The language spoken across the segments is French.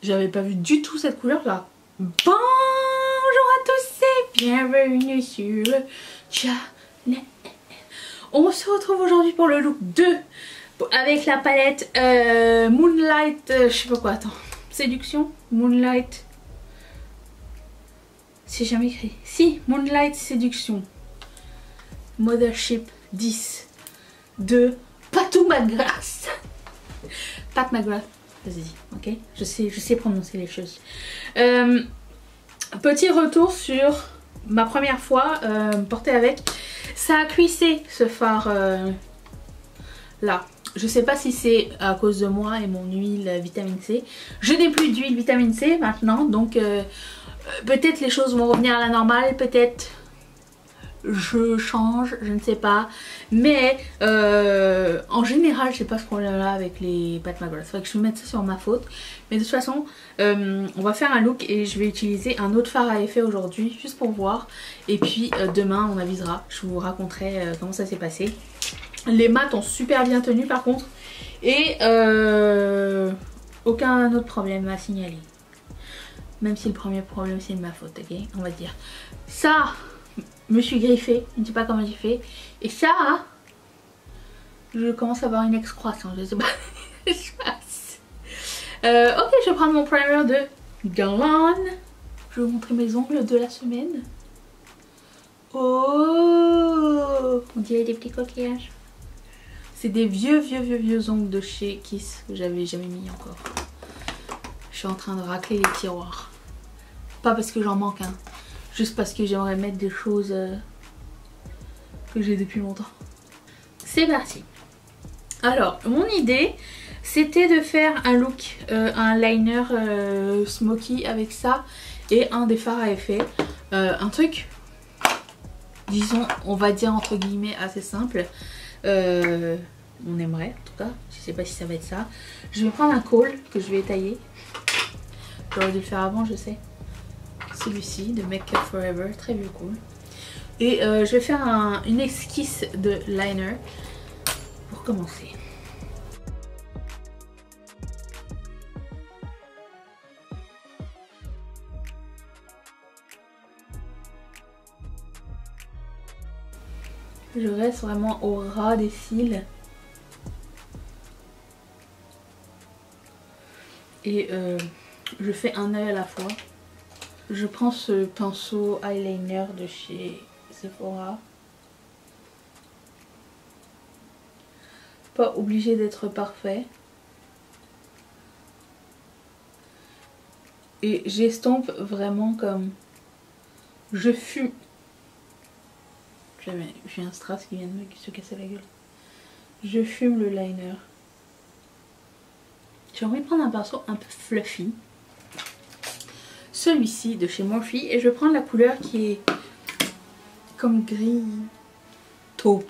J'avais pas vu du tout cette couleur là. Bonjour à tous et bienvenue sur le channel. On se retrouve aujourd'hui pour le look 2 avec la palette Moonlight, je sais pas quoi, attends, Séduction, Moonlight, c'est jamais écrit, si, Moonlight Séduction, Mothership 10 de Patou McGrath. Pat McGrath, vas-y, ok, je sais prononcer les choses. Petit retour sur ma première fois portée avec. Ça a cuissé ce fard là. Je sais pas si c'est à cause de moi et mon huile vitamine C. Je n'ai plus d'huile vitamine C maintenant, donc peut-être les choses vont revenir à la normale, peut-être je change, je ne sais pas. Mais en général, j'ai pas ce problème là avec les Pat McGrath. Faudrait que je mette ça sur ma faute. Mais de toute façon, on va faire un look et je vais utiliser un autre fard à effet aujourd'hui, juste pour voir. Et puis demain, on avisera. Je vous raconterai comment ça s'est passé. Les mat ont super bien tenu par contre. Et aucun autre problème à signaler. Même si le premier problème c'est de ma faute, ok, on va dire. Ça, me suis griffée, je ne sais pas comment j'ai fait. Et ça, je commence à avoir une excroissance, je sais pas ce qui se passe. Ok, je vais prendre mon primer de Guerlain. Je vais vous montrer mes ongles de la semaine. Oh, on dirait des petits coquillages. C'est des vieux ongles de chez Kiss que j'avais jamais mis encore. Je suis en train de racler les tiroirs. Pas parce que j'en manque, hein. Juste parce que j'aimerais mettre des choses que j'ai depuis longtemps. C'est parti. Alors, mon idée, c'était de faire un look, un liner smoky avec ça et un des fards à effet. Un truc, disons, on va dire entre guillemets assez simple. On aimerait en tout cas, je sais pas si ça va être ça. Je vais prendre un col que je vais étailler. J'aurais dû le faire avant, je sais. Celui-ci de Make Up Forever, très vieux cool. Et je vais faire une esquisse de liner pour commencer. Je reste vraiment au ras des cils. Et je fais un œil à la fois. Je prends ce pinceau eyeliner de chez Sephora. Pas obligé d'être parfait. Et j'estompe vraiment comme... Je fume. J'ai un strass qui vient de se casser la gueule. Je fume le liner. J'ai envie de prendre un pinceau un peu fluffy. Celui-ci de chez Morphe. Et je vais prendre la couleur qui est comme gris taupe.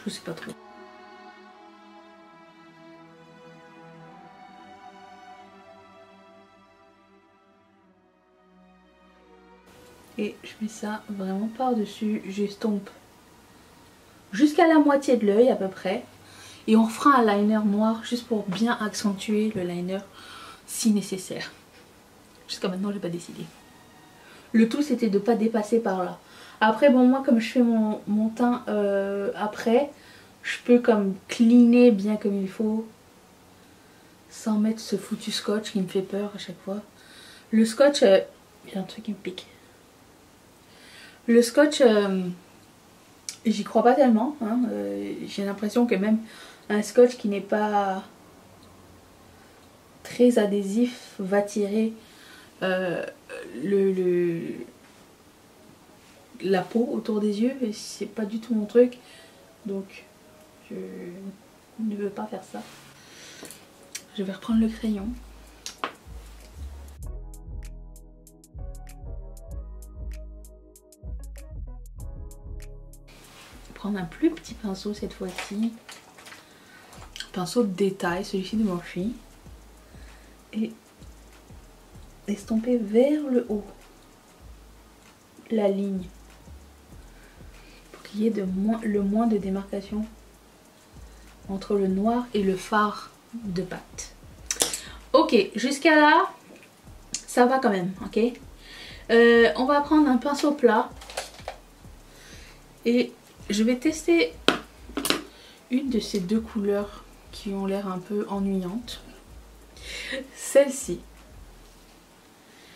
Je sais pas trop. Et je mets ça vraiment par-dessus. J'estompe jusqu'à la moitié de l'œil à peu près. Et on fera un liner noir juste pour bien accentuer le liner si nécessaire. Jusqu'à maintenant j'ai pas décidé. Le tout c'était de pas dépasser par là. Après bon, moi comme je fais mon teint après, je peux comme cleaner bien comme il faut. Sans mettre ce foutu scotch qui me fait peur à chaque fois. Le scotch, il y a un truc qui me pique. Le scotch, j'y crois pas tellement, hein. J'ai l'impression que même un scotch qui n'est pas très adhésif va tirer la peau autour des yeux, et c'est pas du tout mon truc, donc je ne veux pas faire ça. Je vais reprendre le crayon. Prendre un plus petit pinceau cette fois-ci, pinceau de détail, celui-ci de Morphe, et estomper vers le haut la ligne pour qu'il y ait le moins de démarcation entre le noir et le fard de pâte. Ok, jusqu'à là ça va quand même, ok. On va prendre un pinceau plat et je vais tester une de ces deux couleurs qui ont l'air un peu ennuyantes. Celle-ci.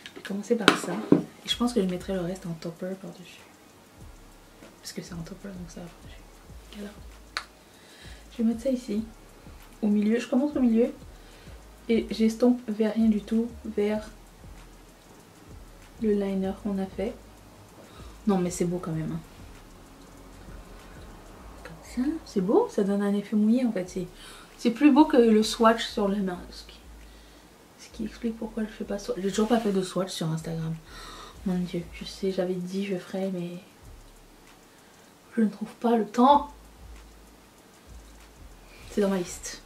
Je vais commencer par ça. Et je pense que je mettrai le reste en topper par-dessus. Parce que c'est en topper, donc ça va par-dessus. Voilà. Je vais mettre ça ici. Au milieu. Je commence au milieu. Et j'estompe vers rien du tout. Vers le liner qu'on a fait. Non mais c'est beau quand même. Hein. Comme ça. C'est beau. Ça donne un effet mouillé en fait. C'est plus beau que le swatch sur la main. Ce qui explique pourquoi je fais pas swatch. J'ai toujours pas fait de swatch sur Instagram. Mon dieu. Je sais, j'avais dit je ferais mais... je ne trouve pas le temps. C'est dans ma liste.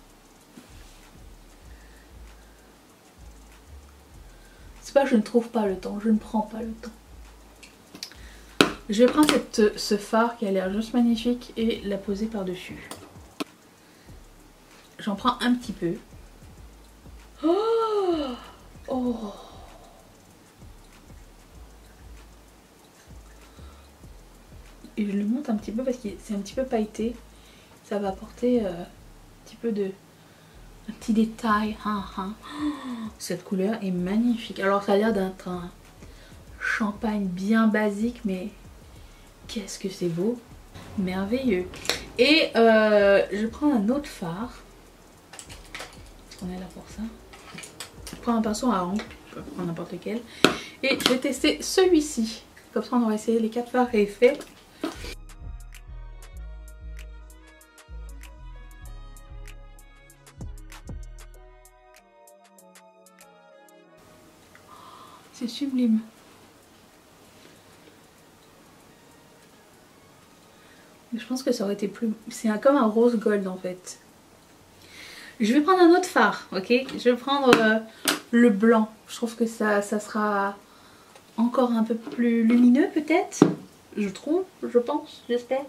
C'est pas que je ne trouve pas le temps, je ne prends pas le temps. Je vais prendre ce fard qui a l'air juste magnifique et la poser par-dessus. J'en prends un petit peu. Oh, oh. Et je le monte un petit peu parce que c'est un petit peu pailleté. Ça va apporter un petit peu de... un petit détail. Cette couleur est magnifique. Alors ça a l'air d'être un champagne bien basique, mais qu'est-ce que c'est beau. Merveilleux. Et je prends un autre fard. On est là pour ça. Je prends un pinceau à ongles. Je peux prendre n'importe lequel. Et je vais tester celui-ci. Comme ça on aura essayé les 4 fards et faits. C'est sublime. Mais je pense que ça aurait été plus... c'est comme un rose gold en fait. Je vais prendre un autre fard, ok. Je vais prendre le blanc. Je trouve que ça sera encore un peu plus lumineux peut-être. Je trouve, je pense, j'espère.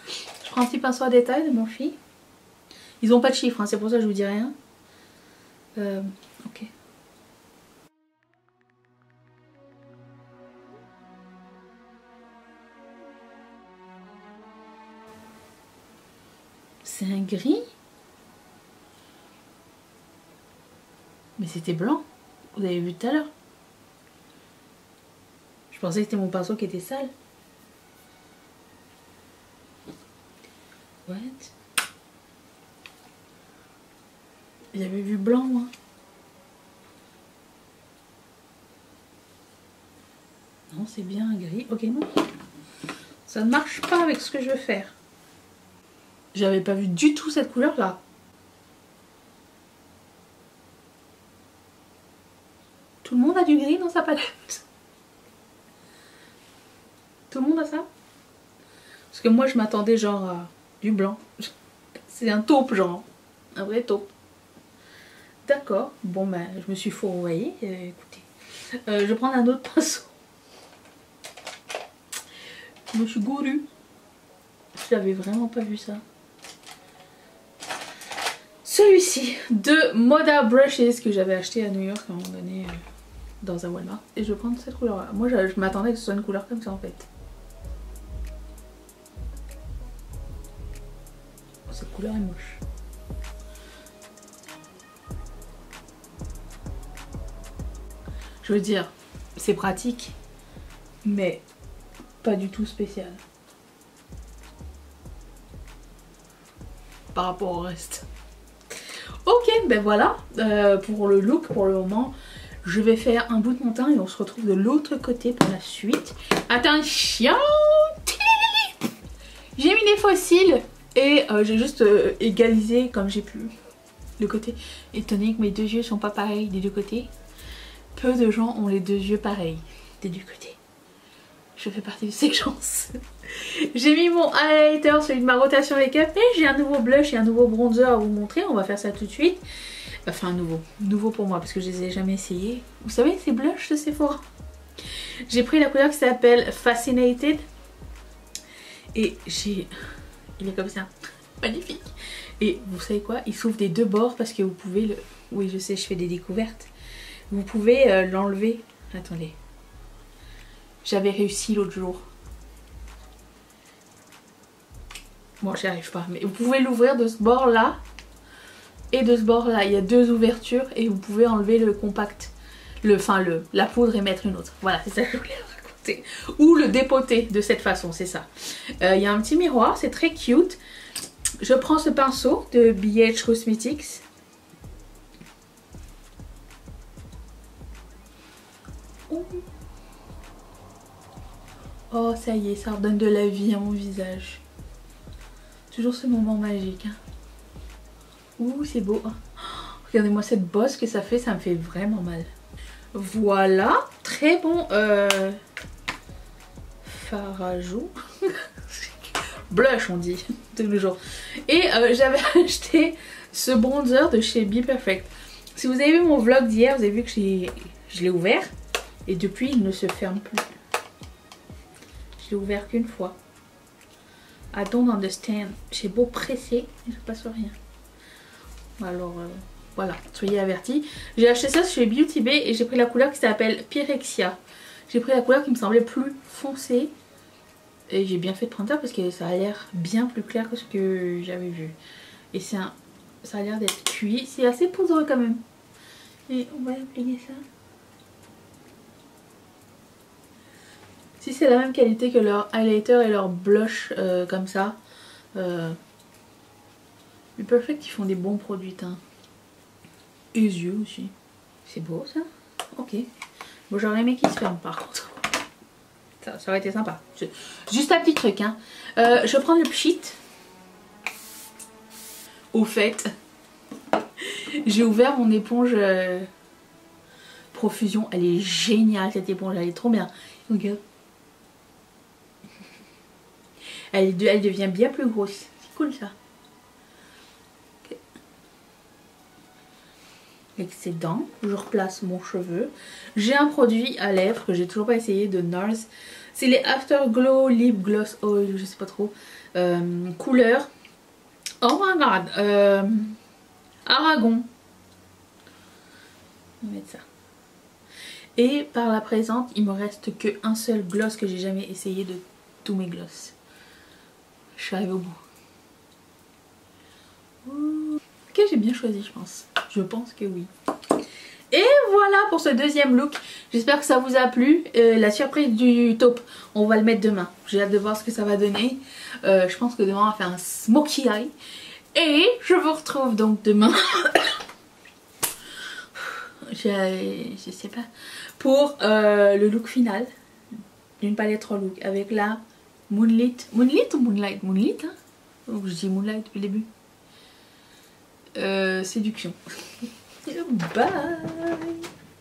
Je prends un petit pinceau à détail de Morphe. Ils n'ont pas de chiffres, hein, c'est pour ça que je vous dis rien. Ok. C'est un gris. Mais c'était blanc. Vous avez vu tout à l'heure. Je pensais que c'était mon pinceau qui était sale. What? J'avais vu blanc moi. Non, c'est bien un gris. Ok, non. Ça ne marche pas avec ce que je veux faire. J'avais pas vu du tout cette couleur là. Tout le monde a du gris dans sa palette. Tout le monde a ça? Parce que moi je m'attendais genre à du blanc. C'est un taupe genre. Un vrai taupe. D'accord. Bon ben je me suis fourvoyée. Écoutez. Je vais prendre un autre pinceau. Je me suis gourue. Je n'avais vraiment pas vu ça. Celui-ci de Moda Brushes que j'avais acheté à New York à un moment donné dans un Walmart. Et je vais prendre cette couleur là. Moi je m'attendais que ce soit une couleur comme ça en fait. Oh, cette couleur est moche. Je veux dire, c'est pratique, mais pas du tout spécial. Par rapport au reste. Ok, ben voilà, pour le look, pour le moment, je vais faire un bout de mon teint et on se retrouve de l'autre côté pour la suite. Attention! J'ai mis des fossiles et j'ai juste égalisé comme j'ai pu le côté. Étonné que mes deux yeux sont pas pareils des deux côtés. Peu de gens ont les deux yeux pareils des deux côtés. Je fais partie de ces chances. J'ai mis mon highlighter, celui de ma rotation make-up, et j'ai un nouveau blush et un nouveau bronzer à vous montrer. On va faire ça tout de suite. Enfin nouveau pour moi parce que je les ai jamais essayés. Vous savez ces blushs de Sephora. J'ai pris la couleur qui s'appelle Fascinated. Et il est comme ça. Magnifique. Et vous savez quoi? Il s'ouvre des deux bords parce que vous pouvez le... Oui je sais, je fais des découvertes. Vous pouvez l'enlever. Attendez. J'avais réussi l'autre jour. Bon, j'y arrive pas. Mais vous pouvez l'ouvrir de ce bord-là et de ce bord-là. Il y a deux ouvertures et vous pouvez enlever le compact. La poudre et mettre une autre. Voilà, c'est ça que je voulais raconter. Ou le dépoter de cette façon, c'est ça. Il y a un petit miroir, c'est très cute. Je prends ce pinceau de BH Cosmetics. Oh, ça y est, ça redonne de la vie à mon visage. Toujours ce moment magique. Hein. Ouh, c'est beau. Oh, regardez-moi cette bosse que ça me fait vraiment mal. Voilà, très bon fard à joues. Blush on dit, de nos jours. Et j'avais acheté ce bronzer de chez Be Perfect. Si vous avez vu mon vlog d'hier, vous avez vu que je l'ai ouvert. Et depuis, il ne se ferme plus. Je l'ai ouvert qu'une fois. I don't understand. J'ai beau presser, il ne se passe rien. Alors, voilà, soyez avertis. J'ai acheté ça chez Beauty Bay et j'ai pris la couleur qui s'appelle Pyrexia. J'ai pris la couleur qui me semblait plus foncée. Et j'ai bien fait de prendre ça parce que ça a l'air bien plus clair que ce que j'avais vu. Et ça a l'air d'être cuit. C'est assez poudreux quand même. Et on va appliquer ça. Si c'est la même qualité que leur highlighter et leur blush comme ça. Be Perfect, ils font des bons produits teints. Et les yeux aussi. C'est beau ça. Ok. Bon, j'aurais aimé qu'ils se ferment par contre. Ça aurait été sympa. Juste un petit truc. Hein. Je prends le pchit. Au fait, j'ai ouvert mon éponge Profusion. Elle est géniale cette éponge. Elle est trop bien. Regarde. Elle devient bien plus grosse. C'est cool ça. Okay. Excédent. Je replace mon cheveu. J'ai un produit à lèvres que j'ai toujours pas essayé de NARS. C'est les Afterglow Lip Gloss Oil. Je sais pas trop. Couleur. Oh my god. Aragon. On va mettre ça. Et par la présente, il me reste qu'un seul gloss que j'ai jamais essayé de tous mes gloss. Je suis arrivée au bout. Ok, j'ai bien choisi, je pense. Je pense que oui. Et voilà pour ce deuxième look. J'espère que ça vous a plu. La surprise du taupe, on va le mettre demain. J'ai hâte de voir ce que ça va donner. Je pense que demain on va faire un smokey eye. Et je vous retrouve donc demain. Je sais pas. Pour le look final d'une palette 3 looks avec la Moonlit. Moonlit ou Moonlight? Moonlit, hein? Donc je dis Moonlight depuis le début. Séduction. Bye.